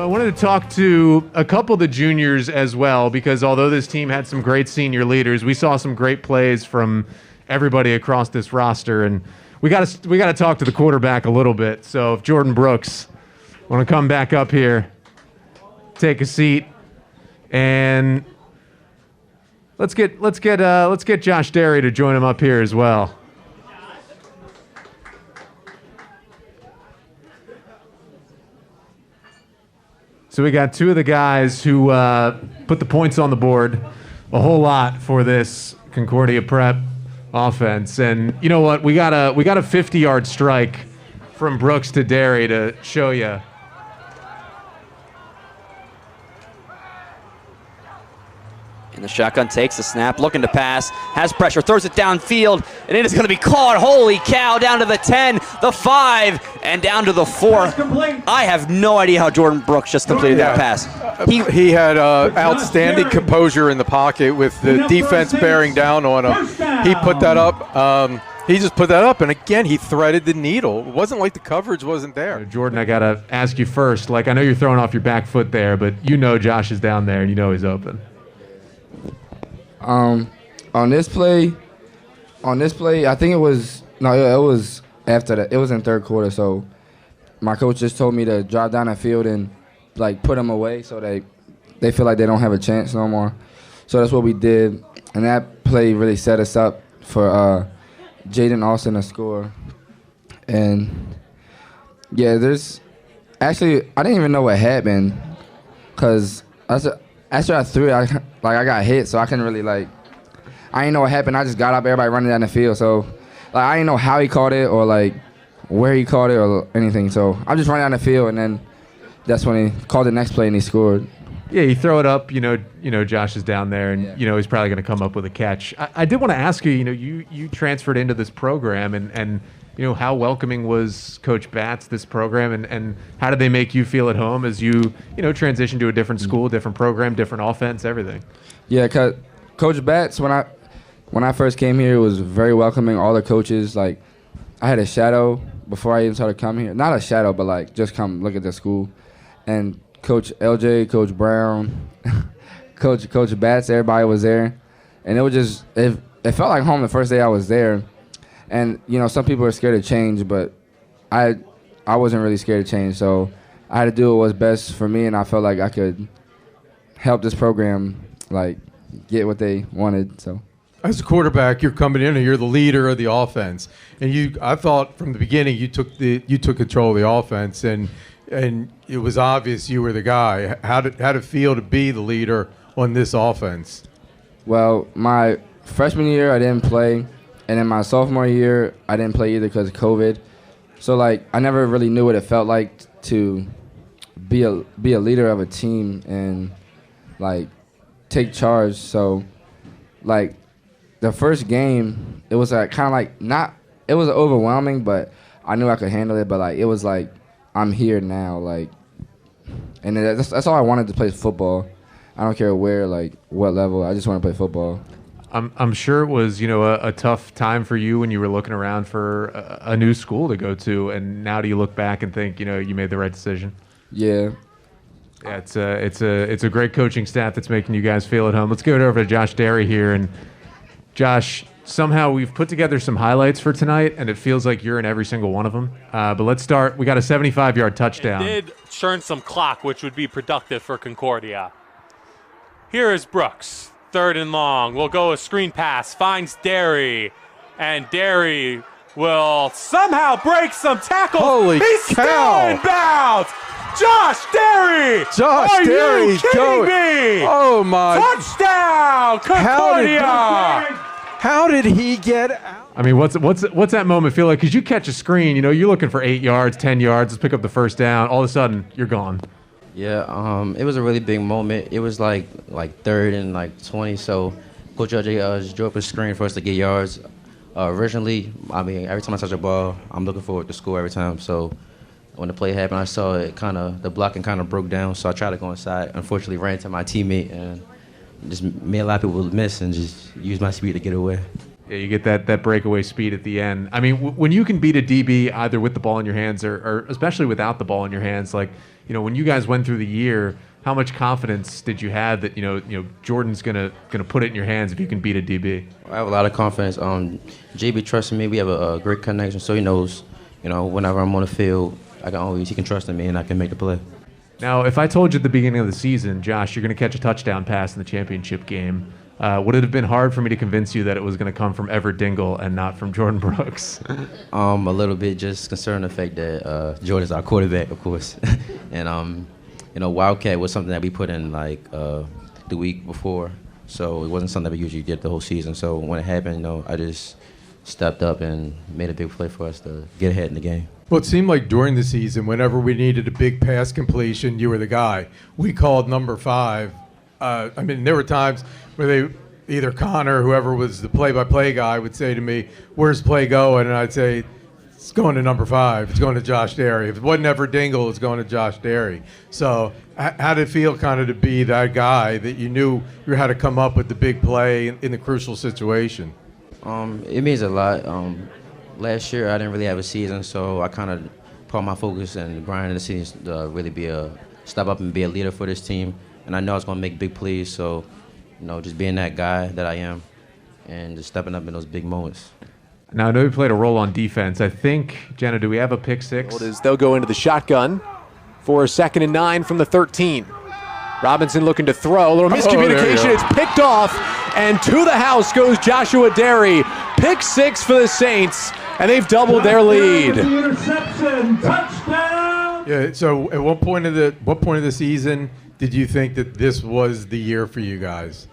I wanted to talk to a couple of the juniors as well, because although this team had some great senior leaders, we saw some great plays from everybody across this roster, and we got to talk to the quarterback a little bit. So if Jordan Brooks want to come back up here, take a seat, and let's get Josh Derry to join him up here as well. So we got two of the guys who put the points on the board a whole lot for this Concordia Prep offense. And you know what? We got a 50-yard strike from Brooks to Derry to show you. And the shotgun takes the snap, looking to pass, has pressure, throws it downfield, and it is going to be caught. Holy cow, down to the 10, the 5, and down to the 4. I have no idea how Jordan Brooks just completed that pass. He had outstanding composure in the pocket with the defense bearing down on him. He put that up. He just put that up, and again, he threaded the needle. It wasn't like the coverage wasn't there. Jordan, I got to ask you first. Like, I know you're throwing off your back foot there, but you know Josh is down there, and you know he's open. On this play, I think it was after that. It was in third quarter, so my coach just told me to drive down the field and like put them away so they feel like they don't have a chance no more. So that's what we did, and that play really set us up for Jaden Austin to score. And yeah, I didn't even know what happened, cause after I threw it, I got hit, so I couldn't really I didn't know what happened. I just got up, everybody running down the field, so I didn't know how he caught it or where he caught it or anything. So I'm just running down the field, and then that's when he called the next play and he scored. Yeah, you throw it up, you know Josh is down there, and he's probably going to come up with a catch. I did want to ask you, you transferred into this program, and how welcoming was Coach Batts, this program, and how did they make you feel at home as you transition to a different school, different program, different offense, everything? Yeah, Coach Batts, when I first came here, was very welcoming. All the coaches, I had a shadow before I even started coming here. Not a shadow, but just come look at the school. And Coach LJ, Coach Brown, Coach Batts, everybody was there. And it was just, it felt like home the first day I was there. And, some people are scared of change, but I wasn't really scared of change. So I had to do what was best for me, and I felt like I could help this program, get what they wanted. So, as a quarterback, you're coming in and you're the leader of the offense. And I thought from the beginning you took control of the offense, and it was obvious you were the guy. How did it feel to be the leader on this offense? Well, my freshman year I didn't play. And in my sophomore year, I didn't play either because of COVID. So, I never really knew what it felt like to be a leader of a team and, take charge. So, the first game, it was it was overwhelming, but I knew I could handle it. But, it was I'm here now, and that's all I wanted to play football. I don't care where, what level. I just want to play football. I'm sure it was, a tough time for you when you were looking around for a new school to go to, and now do you look back and think, you made the right decision? Yeah. Yeah, it's a great coaching staff that's making you guys feel at home. Let's go over to Josh Derry here, and Josh, somehow we've put together some highlights for tonight, and it feels like you're in every single one of them. But let's start. We got a 75-yard touchdown. It did churn some clock, which would be productive for Concordia. Here is Brooks. 3rd and long. We'll go a screen pass. Finds Derry. And Derry will somehow break some tackles. Holy He's cow. still in bounds. Josh Derry. Josh Derry. Are you kidding me? Oh, my. Touchdown, Concordia. How did he get out? I mean, what's that moment feel like? Because you catch a screen, you're looking for 8 yards, 10 yards, let's pick up the first down. All of a sudden, you're gone. Yeah, it was a really big moment. It was like 3rd and 20, so Coach LJ just drew up a screen for us to get yards. Originally, every time I touch a ball, I'm looking forward to score every time. So when the play happened, I saw it the blocking kind of broke down, so I tried to go inside. Unfortunately, ran into my teammate and just made a lot of people miss and just used my speed to get away. Yeah, you get that breakaway speed at the end. I mean, when you can beat a DB either with the ball in your hands or especially without the ball in your hands, like, you know, when you guys went through the year, how much confidence did you have that, you know, Jordan's gonna put it in your hands if you can beat a DB? I have a lot of confidence. JB trusts me. We have a great connection, so he knows, you know, whenever I'm on the field, he can trust in me and I can make the play. Now, if I told you at the beginning of the season, Josh, you're going to catch a touchdown pass in the championship game, would it have been hard for me to convince you that it was going to come from Everett Dingle and not from Jordan Brooks? A little bit, just concerned the fact that Jordan's our quarterback, of course. And, you know, Wildcat was something that we put in, like, the week before. So it wasn't something that we usually did the whole season. So when it happened, you know, I just stepped up and made a big play for us to get ahead in the game. Well, it seemed like during the season, whenever we needed a big pass completion, you were the guy. We called number 5. I mean, there were times where either Connor or whoever was the play-by-play guy would say to me, "Where's play going?" And I'd say, "It's going to number 5. It's going to Josh Derry." If it wasn't Everett Dingle, it's going to Josh Derry. So how did it feel kind of to be that guy that you knew you had to come up with the big play in the crucial situation? It means a lot. Last year, I didn't really have a season, so I kind of put my focus and grind in the season to really step up and be a leader for this team. And I know I was going to make big plays, so, you know, just being that guy that I am and just stepping up in those big moments. Now, I know you played a role on defense. I think, Jenna, do we have a pick six? Well, they'll go into the shotgun for a 2nd and 9 from the 13. Robinson looking to throw. A little miscommunication. It's picked off, and to the house goes Joshua Derry. Pick 6 for the Saints, and they've doubled their lead. Interception, touchdown. Yeah. So, at what point of the season did you think that this was the year for you guys?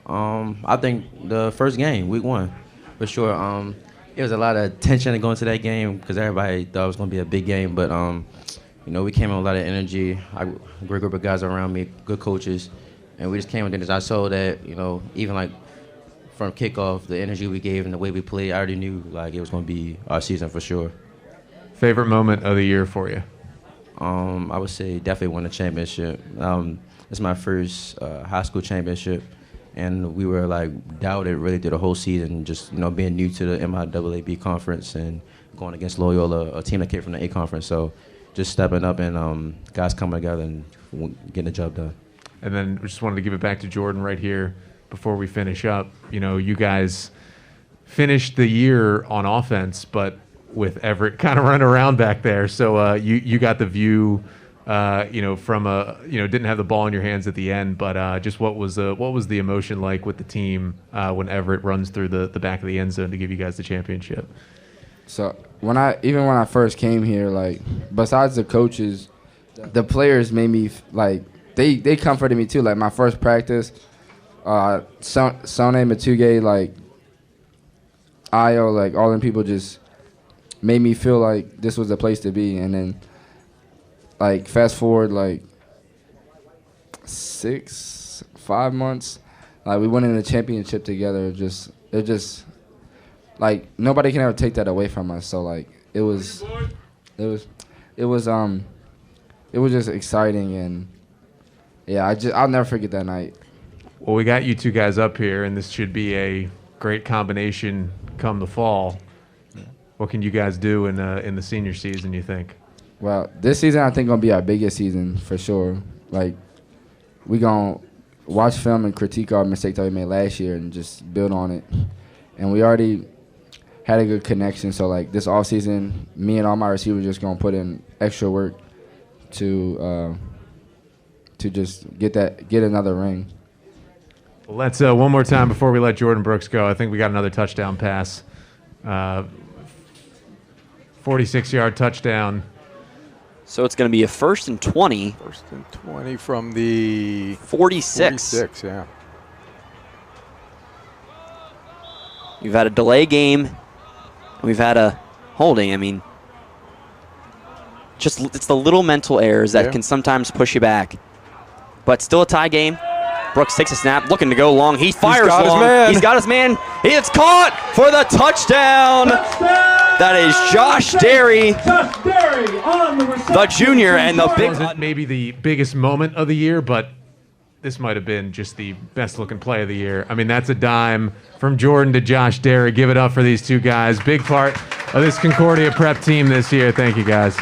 I think the first game, week 1, for sure. It was a lot of tension to go into that game because everybody thought it was going to be a big game. But, you know, we came in with a lot of energy. A great group of guys around me, good coaches. And we just came with it. I saw that, you know, even like from kickoff, the energy we gave and the way we played, I already knew like it was going to be our season for sure. Favorite moment of the year for you? I would say definitely won the championship. It's my first high school championship, and we were like doubted really through the whole season. Just, you know, being new to the MIAA B Conference and going against Loyola, a team that came from the A Conference. So just stepping up and guys coming together and getting the job done. And then we just wanted to give it back to Jordan right here before we finish up. You know, you guys finished the year on offense, but with Everett kind of running around back there. So you got the view, you know, from didn't have the ball in your hands at the end, but just what was the emotion like with the team when Everett runs through the back of the end zone to give you guys the championship? So when I first came here, like, besides the coaches, the players made me like they comforted me too. Like my first practice, Sone Matuge, like Io, like all them people just made me feel like this was the place to be. And then, like, fast forward, like, 5 months, like, we went in the championship together. It just, like, nobody can ever take that away from us. So, like, it was just exciting. And, yeah, I'll never forget that night. Well, we got you two guys up here, and this should be a great combination come the fall. What can you guys do in the senior season, you think? Well, this season I think gonna be our biggest season for sure. Like, we gonna watch film and critique our mistakes that we made last year and just build on it. And we already had a good connection, so like this off season, me and all my receivers just gonna put in extra work to just get another ring. Well, let's one more time before we let Jordan Brooks go. I think we got another touchdown pass. 46-yard touchdown. So it's going to be a 1st and 20. 1st and 20 from the 46. 46, yeah. We've had a delay game, and we've had a holding. I mean, just it's the little mental errors that can sometimes push you back. But still a tie game. Brooks takes a snap, looking to go long. He fires long. He's got his man. It's caught for the touchdown. That is Josh Derry, the junior, and the big. Wasn't maybe the biggest moment of the year, but this might have been just the best looking play of the year. I mean, that's a dime from Jordan to Josh Derry. Give it up for these two guys. Big part of this Concordia Prep team this year. Thank you, guys.